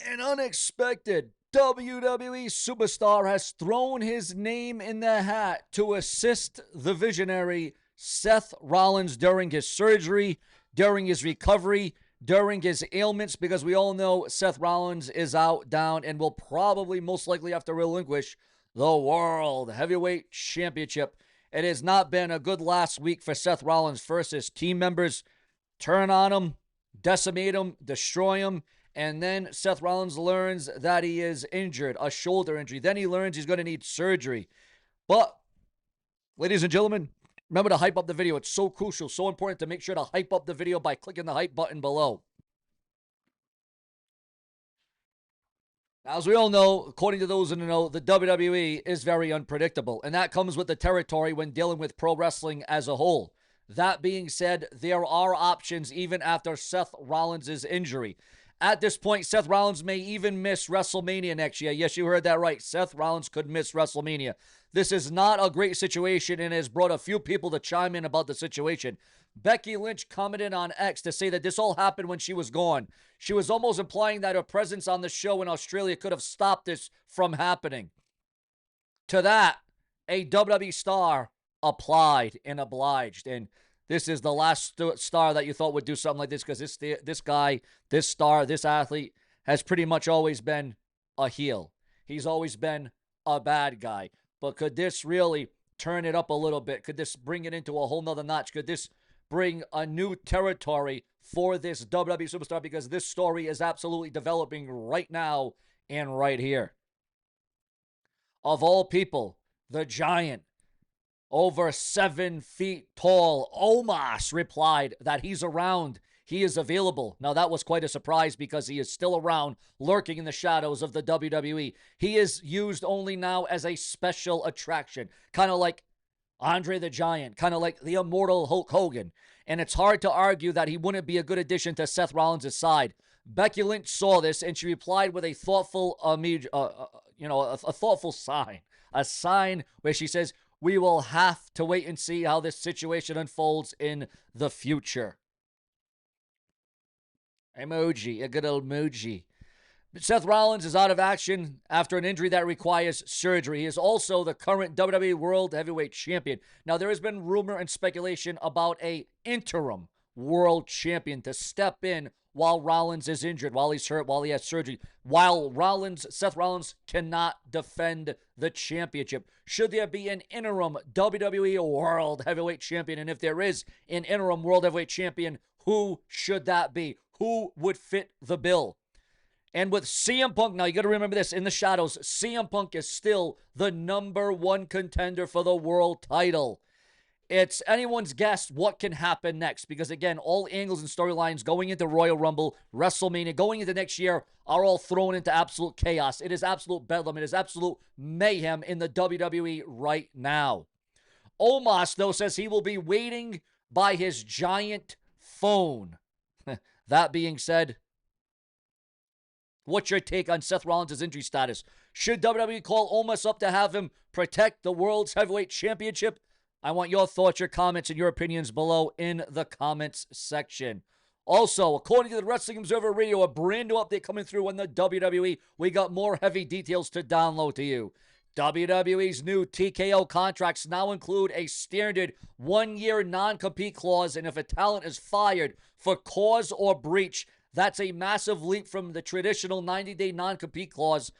An unexpected WWE superstar has thrown his name in the hat to assist the visionary Seth Rollins during his surgery, during his recovery, during his ailments, because we all know Seth Rollins is out, down, and will probably most likely have to relinquish the World Heavyweight Championship. It has not been a good last week for Seth Rollins. First, his team members turn on him, decimate him, destroy him. And then Seth Rollins learns that he is injured, a shoulder injury. Then he learns he's going to need surgery. But, ladies and gentlemen, remember to hype up the video. It's so crucial, so important to make sure to hype up the video by clicking the hype button below. As we all know, according to those in the know, the WWE is very unpredictable. And that comes with the territory when dealing with pro wrestling as a whole. That being said, there are options even after Seth Rollins' injury. At this point, Seth Rollins may even miss WrestleMania next year. Yes, you heard that right. Seth Rollins could miss WrestleMania. This is not a great situation and has brought a few people to chime in about the situation. Becky Lynch commented on X to say that this all happened when she was gone. She was almost implying that her presence on the show in Australia could have stopped this from happening. To that, a WWE star applied and obliged. And this is the last star that you thought would do something like this, because this guy, this star, this athlete has pretty much always been a heel. He's always been a bad guy. But could this really turn it up a little bit? Could this bring it into a whole nother notch? Could this bring a new territory for this WWE superstar? Because this story is absolutely developing right now and right here. Of all people, the Giant, over 7 feet tall, Omos replied that he's around. He is available. Now, that was quite a surprise because he is still around, lurking in the shadows of the WWE. He is used only now as a special attraction, kind of like Andre the Giant, kind of like the immortal Hulk Hogan. And it's hard to argue that he wouldn't be a good addition to Seth Rollins' side. Becky Lynch saw this and she replied with a thoughtful, a thoughtful sign. A sign where she says, "We will have to wait and see how this situation unfolds in the future." Emoji, a good old emoji. Seth Rollins is out of action after an injury that requires surgery. He is also the current WWE World Heavyweight Champion. Now, there has been rumor and speculation about an interim World Champion to step in while Rollins is injured, while he's hurt, while he has surgery, while Seth Rollins cannot defend the championship. Should there be an interim WWE World Heavyweight Champion? And if there is an interim World Heavyweight Champion, who should that be? Who would fit the bill? And with CM Punk, now you got to remember this, in the shadows, CM Punk is still the #1 contender for the world title. It's anyone's guess what can happen next, because again, all angles and storylines going into Royal Rumble, WrestleMania, going into next year are all thrown into absolute chaos. It is absolute bedlam. It is absolute mayhem in the WWE right now. Omos, though, says he will be waiting by his giant phone. That being said, what's your take on Seth Rollins' injury status? Should WWE call Omos up to have him protect the World's Heavyweight Championship? I want your thoughts, your comments, and your opinions below in the comments section. Also, according to the Wrestling Observer Radio, a brand new update coming through on the WWE. We got more heavy details to download to you. WWE's new TKO contracts now include a standard 1-year non-compete clause, and if a talent is fired for cause or breach, that's a massive leap from the traditional 90-day non-compete clause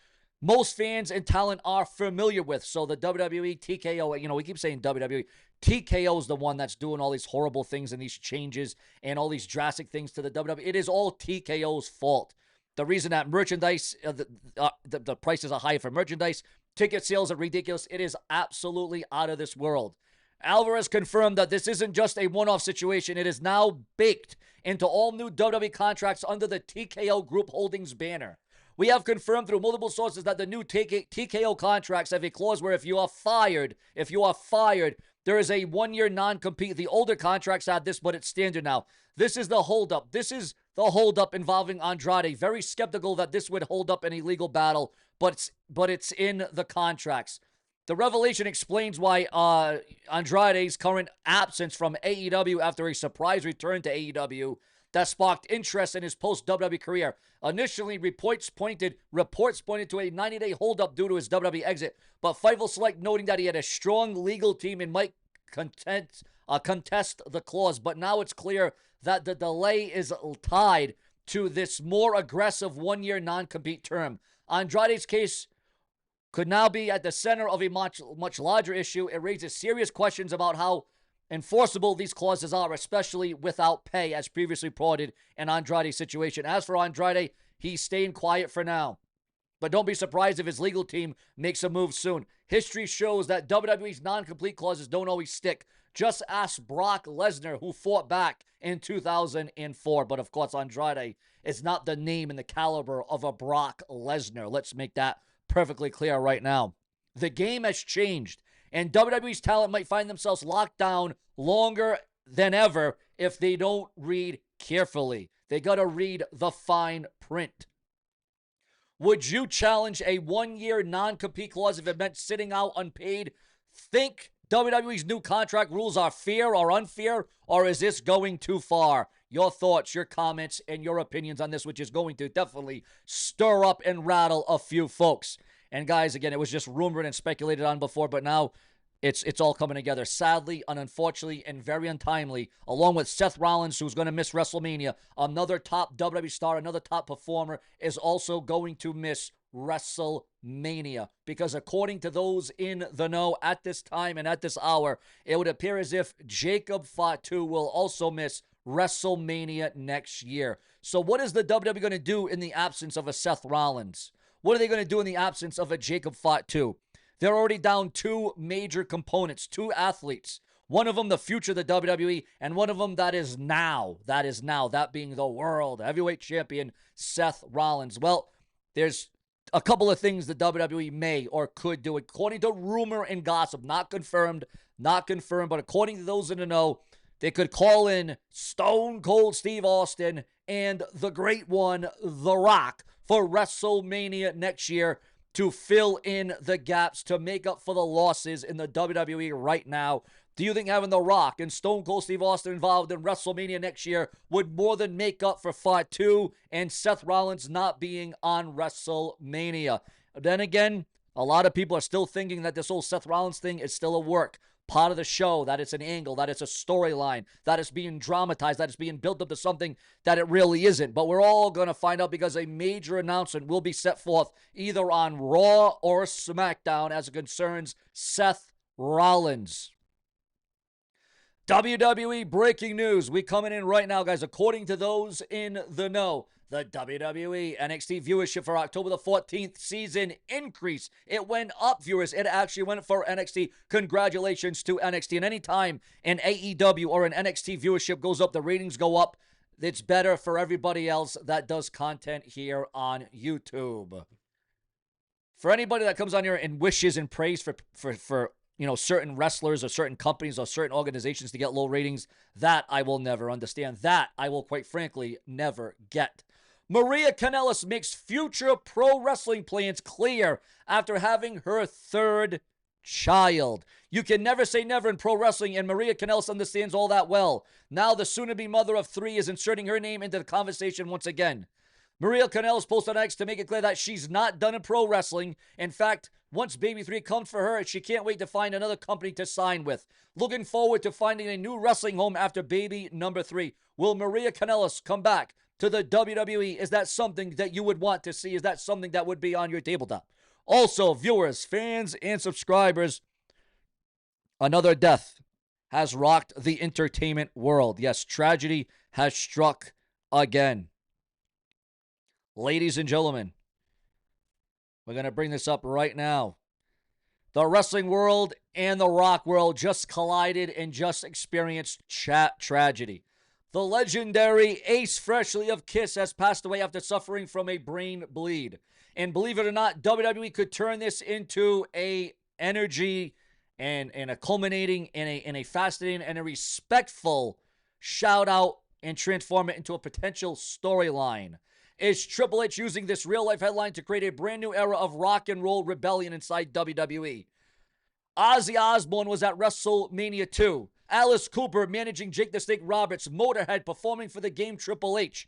most fans and talent are familiar with. So the WWE TKO, we keep saying WWE. TKO is the one that's doing all these horrible things and these changes and all these drastic things to the WWE. It is all TKO's fault. The reason that merchandise, the prices are high for merchandise, ticket sales are ridiculous. It is absolutely out of this world. Alvarez confirmed that this isn't just a one-off situation. It is now baked into all new WWE contracts under the TKO Group Holdings banner. We have confirmed through multiple sources that the new TKO contracts have a clause where if you are fired, there is a 1-year non-compete. The older contracts had this, but it's standard now. This is the holdup. This is the holdup involving Andrade. Very skeptical that this would hold up any legal battle, but it's in the contracts. The revelation explains why Andrade's current absence from AEW after a surprise return to AEW. that sparked interest in his post-WWE career. Initially, reports pointed to a 90-day holdup due to his WWE exit, but Fightful Select noting that he had a strong legal team and might contest the clause. But now it's clear that the delay is tied to this more aggressive one-year non-compete term. Andrade's case could now be at the center of a much larger issue. It raises serious questions about how enforceable these clauses are, especially without pay, as previously reported in Andrade's situation. As for Andrade, he's staying quiet for now. But don't be surprised if his legal team makes a move soon. History shows that WWE's non-complete clauses don't always stick. Just ask Brock Lesnar, who fought back in 2004. But of course, Andrade is not the name and the caliber of a Brock Lesnar. Let's make that perfectly clear right now. The game has changed, and WWE's talent might find themselves locked down longer than ever if they don't read carefully. They got to read the fine print. Would you challenge a one-year non-compete clause if it meant sitting out unpaid? Think WWE's new contract rules are fair or unfair, or is this going too far? Your thoughts, your comments, and your opinions on this, which is going to definitely stir up and rattle a few folks. And guys, again, it was just rumored and speculated on before, but now it's all coming together. Sadly, and unfortunately, and very untimely, along with Seth Rollins, who's going to miss WrestleMania, another top WWE star, another top performer, is also going to miss WrestleMania. Because according to those in the know at this time and at this hour, it would appear as if Jacob Fatu will also miss WrestleMania next year. So what is the WWE going to do in the absence of a Seth Rollins? What are they going to do in the absence of a Jacob Fatu? They're already down two major components, two athletes. One of them, the future of the WWE, and one of them that is now. That being the world heavyweight champion, Seth Rollins. Well, there's a couple of things the WWE may or could do, according to rumor and gossip. Not confirmed, but according to those in the know, they could call in Stone Cold Steve Austin and the great one, The Rock, for WrestleMania next year to fill in the gaps, to make up for the losses in the WWE right now. Do you think having The Rock and Stone Cold Steve Austin involved in WrestleMania next year would more than make up for Fatu and Seth Rollins not being on WrestleMania? Then again, a lot of people are still thinking that this whole Seth Rollins thing is still a work. Part of the show, that it's an angle, that it's a storyline, that it's being dramatized, that it's being built up to something that it really isn't. But we're all going to find out, because a major announcement will be set forth either on Raw or SmackDown as it concerns Seth Rollins. WWE breaking news. We coming in right now, guys. According to those in the know, the WWE NXT viewership for October the 14th season increase. It went up, viewers. It actually went for NXT. Congratulations to NXT. And anytime an AEW or an NXT viewership goes up, the ratings go up. It's better for everybody else that does content here on YouTube. For anybody that comes on here and wishes and prays for certain wrestlers or certain companies or certain organizations to get low ratings, that I will never understand. That I will, quite frankly, never get. Maria Kanellis makes future pro wrestling plans clear after having her third child. You can never say never in pro wrestling, and Maria Kanellis understands all that well. Now the soon-to-be mother of three is inserting her name into the conversation once again. Maria Kanellis posted on X to make it clear that she's not done in pro wrestling. In fact, once baby 3 comes for her, she can't wait to find another company to sign with. Looking forward to finding a new wrestling home after baby number 3. Will Maria Kanellis come back to the WWE? Is that something that you would want to see? Is that something that would be on your tabletop? Also, viewers, fans, and subscribers, another death has rocked the entertainment world. Yes, tragedy has struck again. Ladies and gentlemen, we're going to bring this up right now. The wrestling world and the rock world just collided and just experienced tragedy. The legendary Ace Frehley of KISS has passed away after suffering from a brain bleed. And believe it or not, WWE could turn this into a energy and a culminating in a fascinating and a respectful shout out and transform it into a potential storyline. Is Triple H using this real-life headline to create a brand new era of rock and roll rebellion inside WWE? Ozzy Osbourne was at WrestleMania 2 Alice Cooper managing Jake the Snake Roberts, Motorhead performing for the game Triple H.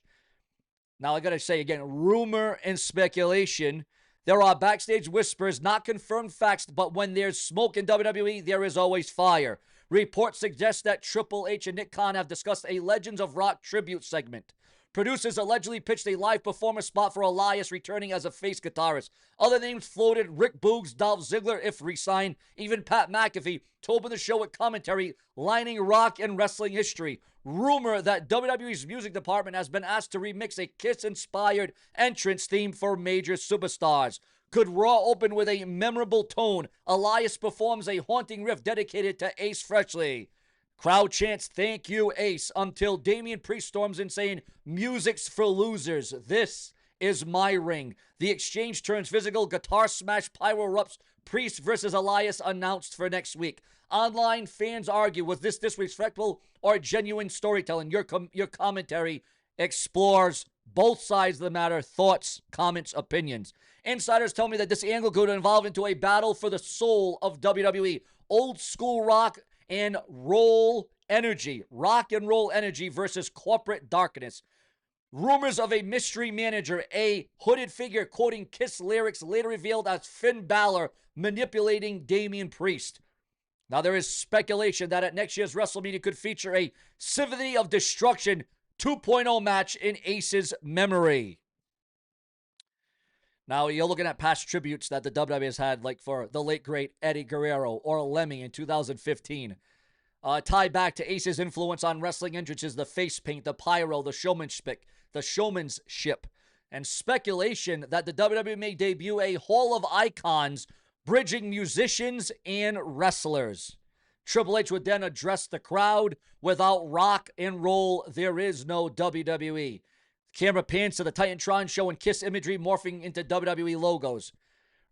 Now, I gotta say again, rumor and speculation. There are backstage whispers, not confirmed facts, but when there's smoke in WWE, there is always fire. Reports suggest that Triple H and Nick Khan have discussed a Legends of Rock tribute segment. Producers allegedly pitched a live performance spot for Elias returning as a face guitarist. Other names floated: Rick Boogs, Dolph Ziggler if re-signed, even Pat McAfee to open the show with commentary lining Rock and wrestling history. Rumor that WWE's music department has been asked to remix a Kiss-inspired entrance theme for major superstars. Could Raw open with a memorable tone? Elias performs a haunting riff dedicated to Ace Frehley. Crowd chants, "Thank you, Ace," until Damian Priest storms in saying, "Music's for losers. This is my ring." The exchange turns physical. Guitar smash, pyro erupts. Priest versus Elias announced for next week. Online fans argue, was this disrespectful or genuine storytelling? Your commentary explores both sides of the matter. Thoughts, comments, opinions. Insiders tell me that this angle could evolve into a battle for the soul of WWE. Old school rock and roll energy. Rock and roll energy versus corporate darkness. Rumors of a mystery manager, a hooded figure quoting Kiss lyrics, later revealed as Finn Balor manipulating Damian Priest. Now, there is speculation that at next year's WrestleMania could feature a Symphony of Destruction 2.0 match in Ace's memory. Now, you're looking at past tributes that the WWE has had, like for the late, great Eddie Guerrero or Lemmy in 2015. Tied back to Ace's influence on wrestling entrances, the face paint, the pyro, the showmanship, and speculation that the WWE may debut a Hall of Icons bridging musicians and wrestlers. Triple H would then address the crowd. Without rock and roll, there is no WWE. Camera pans to the Titantron showing Kiss imagery morphing into WWE logos.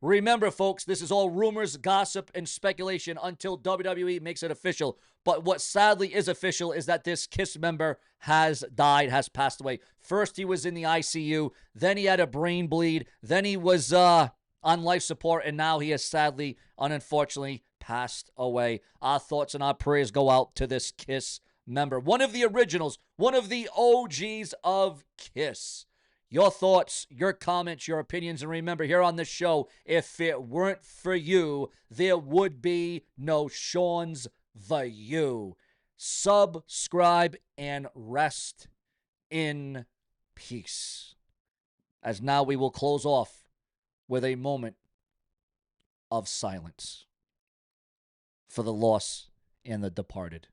Remember, folks, this is all rumors, gossip, and speculation until WWE makes it official. But what sadly is official is that this Kiss member has died, has passed away. First, he was in the ICU. Then he had a brain bleed. Then he was on life support. And now he has sadly, unfortunately, passed away. Our thoughts and our prayers go out to this Kiss member. One of the originals, one of the OGs of Kiss. Your thoughts, your comments, your opinions, and remember, here on this show, if it weren't for you, there would be no Seanzviewent. Subscribe and rest in peace. As now we will close off with a moment of silence for the loss and the departed.